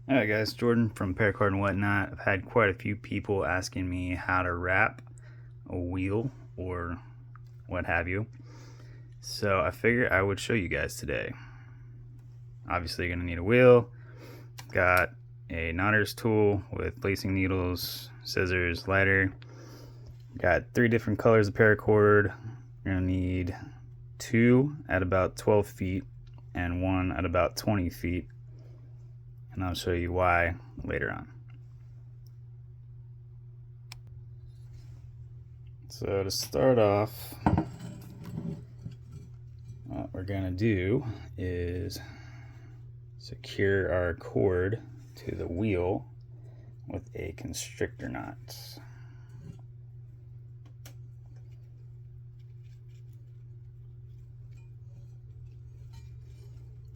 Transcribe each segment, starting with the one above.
Alright guys, Jordan from Paracord and Whatnot. I've had quite a few people asking me how to wrap a wheel or what have you. So I figured I would show you guys today. Obviously you're going to need a wheel, got a knotter's tool with placing needles, scissors, lighter. Got 3 different colors of paracord. You're going to need 2 at about 12 feet and 1 at about 20 feet. And I'll show you why later on. So to start off, what we're going to do is secure our cord to the wheel with a constrictor knot.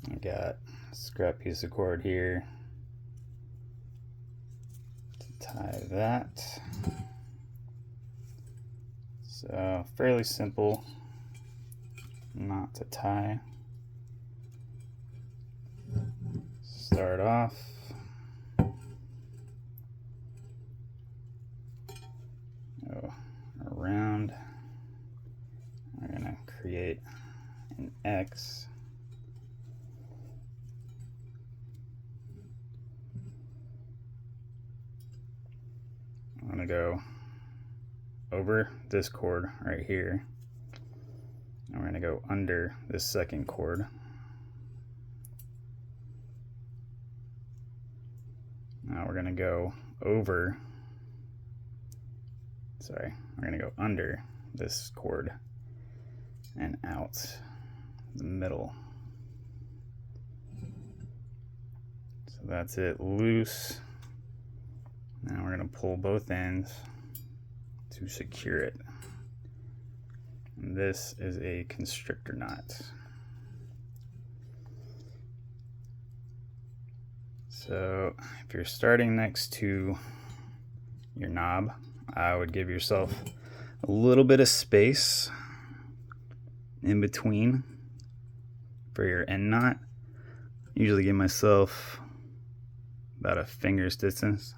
I got a scrap piece of cord here to tie that. So fairly simple knot to tie. Start off. Go around. We're gonna create an X. I'm gonna go over this cord right here, and we're gonna go under this second cord. Now we're gonna go over, sorry, we're gonna go under this cord and out the middle. So that's it loose. Now we're going to pull both ends to secure it. And this is a constrictor knot. So if you're starting next to your knob, I would give yourself a little bit of space in between for your end knot. Usually give myself about a finger's distance,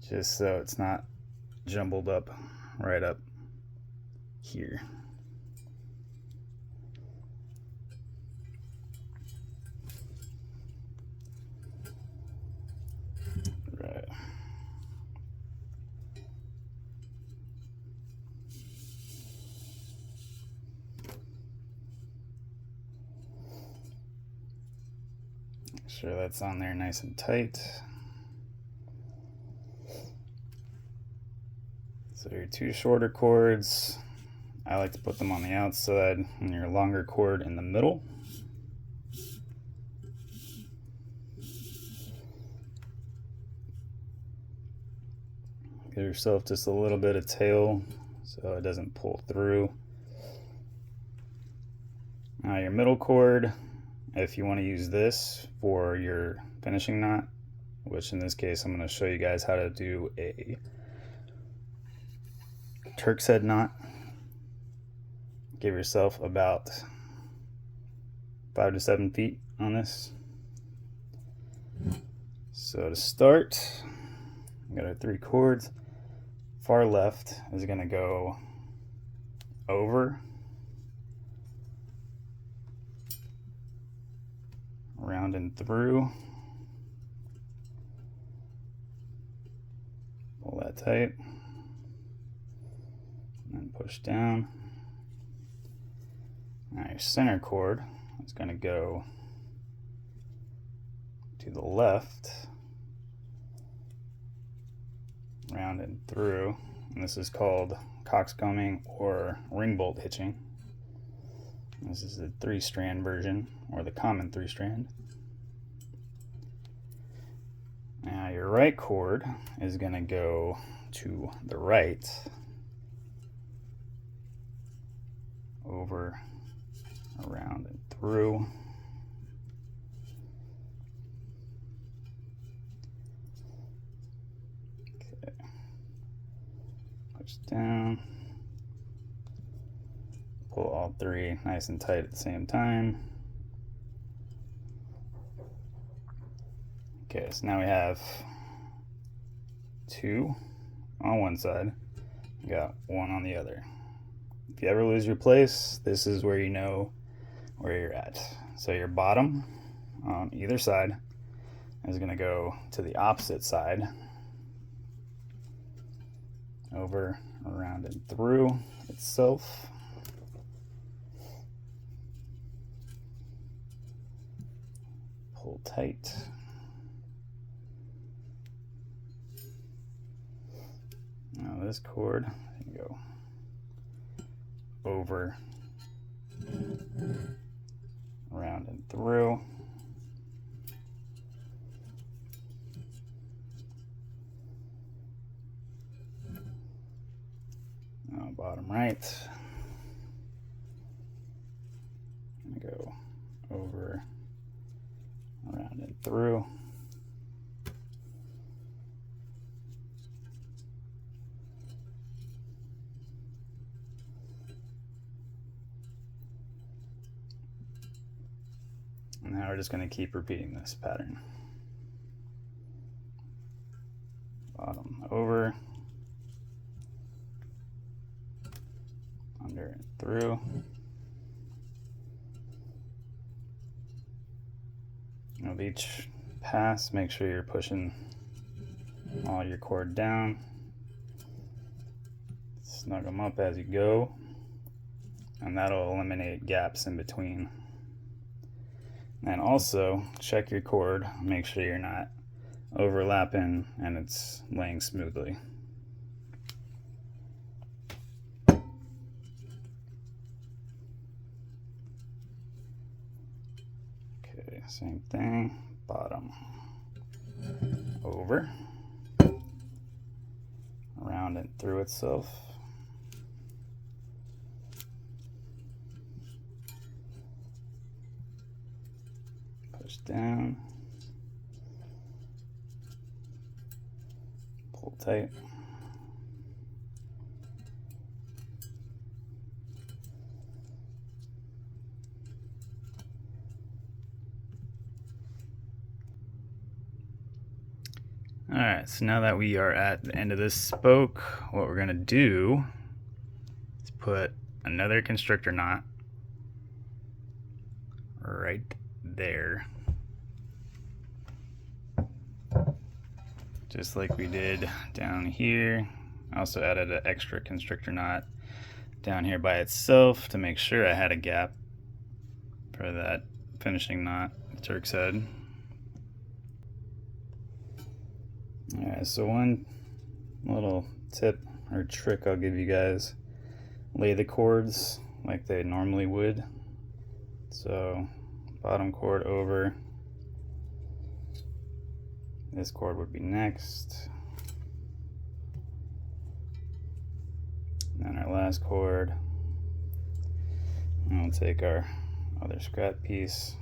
just so it's not jumbled up right up here. Right. Make sure that's on there nice and tight. So your 2 shorter cords, I like to put them on the outside, and your longer cord in the middle. Give yourself just a little bit of tail so it doesn't pull through. Now your middle cord, if you want to use this for your finishing knot, which in this case I'm going to show you guys how to do a Turk's head knot. Give yourself about 5 to 7 feet on this. So to start, we got our 3 cords. Far left is going to go over, around and through. Pull that tight. And then push down. Now your center cord is going to go to the left, round and through, and this is called cockscombing or ringbolt hitching. This is the 3-strand version, or the common 3-strand. Now your right cord is going to go to the right, over, around and through. Okay. Push down. Pull all 3 nice and tight at the same time. Okay, so now we have 2 on one side, we got 1 on the other. If you ever lose your place, this is where you know where you're at. So your bottom on either side is going to go to the opposite side, over, around, and through itself. Pull tight. Now this cord can go over, around, and through. Now bottom right. Go over, around, and through. And now we're just going to keep repeating this pattern. Bottom over, under and through. And with each pass, make sure you're pushing all your cord down. Snug them up as you go, and that'll eliminate gaps in between. And also check your cord, make sure you're not overlapping and it's laying smoothly. Okay, same thing, bottom over, around and through itself. Push down, pull tight. Alright, so now that we are at the end of this spoke, what we're going to do is put another constrictor knot right there. Just like we did down here. I also added an extra constrictor knot down here by itself to make sure I had a gap for that finishing knot, Turk's head. Alright, so one little tip or trick I'll give you guys: lay the cords like they normally would. So bottom cord over, this cord would be next, and then our last cord, and we'll take our other scrap piece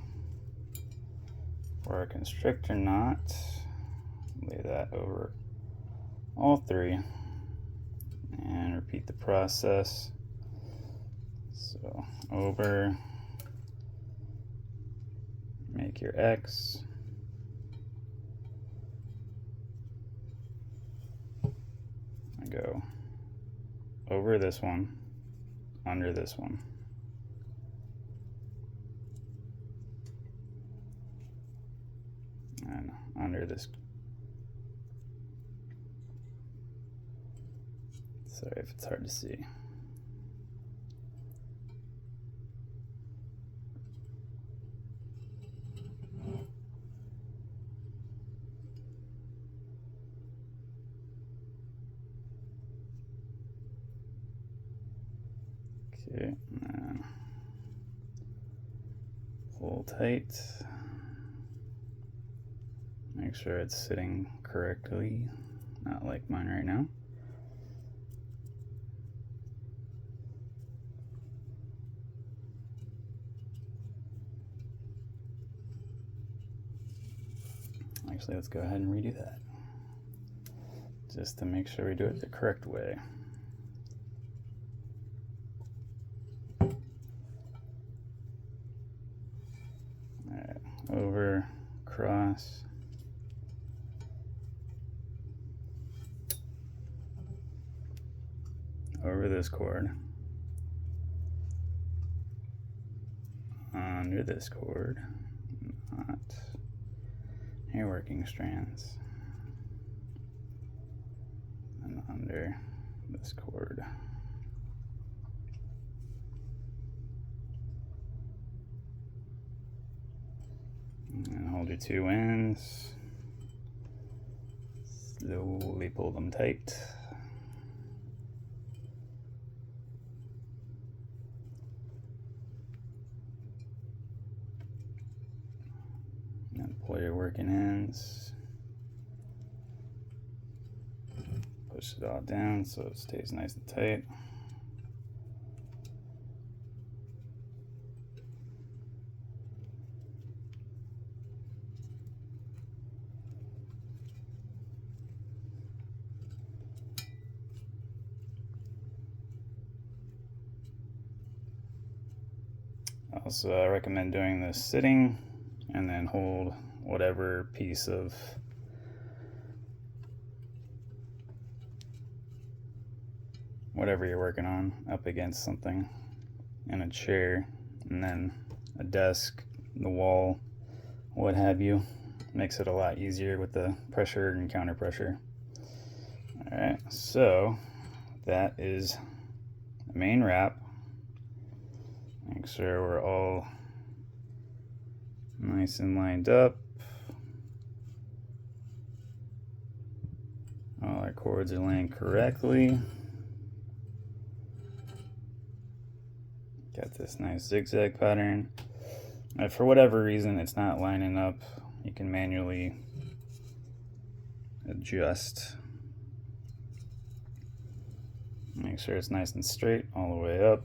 for our constrictor knot, lay that over all 3 and repeat the process. So over, make your X, and go over this one, under this one, and under this. Sorry if it's hard to see. Okay, now pull tight. Make sure it's sitting correctly, not like mine right now. Actually, let's go ahead and redo that, just to make sure we do it the correct way. Alright, over, cross, over this cord, under this cord, not hair working strands, and under this cord. And hold your two ends, slowly pull them tight. And pull your working ends. Push it all down so it stays nice and tight. Also, I recommend doing this sitting and then hold whatever piece of whatever you're working on up against something in a chair, and then a desk, the wall, what have you. Makes it a lot easier with the pressure and counter pressure. Alright, so that is the main wrap. Make sure we're all nice and lined up. All our cords are laying correctly. Got this nice zigzag pattern. If for whatever reason it's not lining up, you can manually adjust. Make sure it's nice and straight all the way up.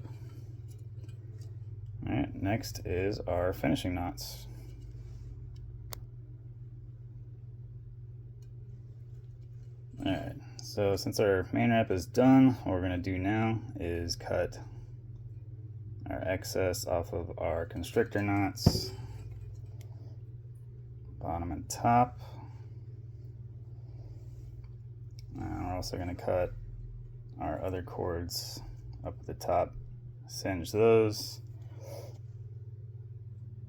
Alright, next is our finishing knots. Alright, so since our main wrap is done, what we're going to do now is cut our excess off of our constrictor knots, bottom and top. And we're also going to cut our other cords up at the top, singe those.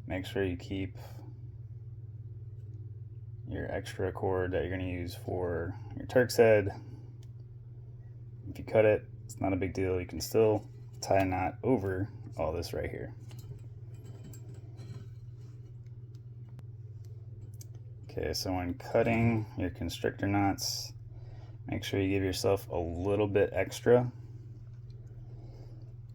Make sure you keep your extra cord that you're going to use for your Turk's head. If you cut it, it's not a big deal. You can still tie a knot over all this right here. Okay, so when cutting your constrictor knots, make sure you give yourself a little bit extra.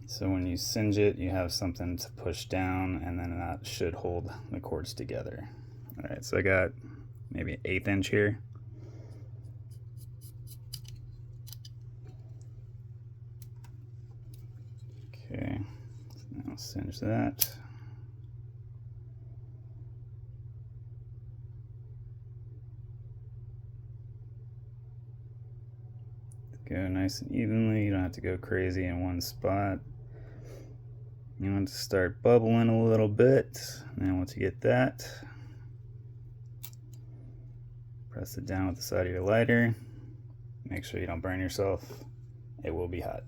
So when you singe it, you have something to push down, and then that should hold the cords together. All right, so I got maybe an 1/8 inch here. Okay, so now singe that. Go nice and evenly. You don't have to go crazy in one spot. You want to start bubbling a little bit, and then once you get that, press it down with the side of your lighter. Make sure you don't burn yourself. It will be hot.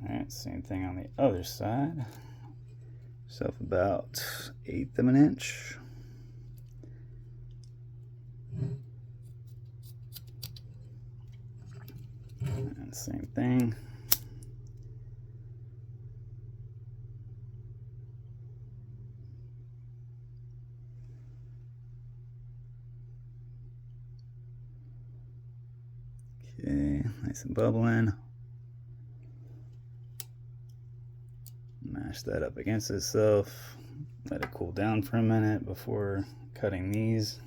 Alright, same thing on the other side. Yourself about 1/8 of an inch. And same thing. Okay, nice and bubbling. Mash that up against itself. Let it cool down for a minute before cutting these.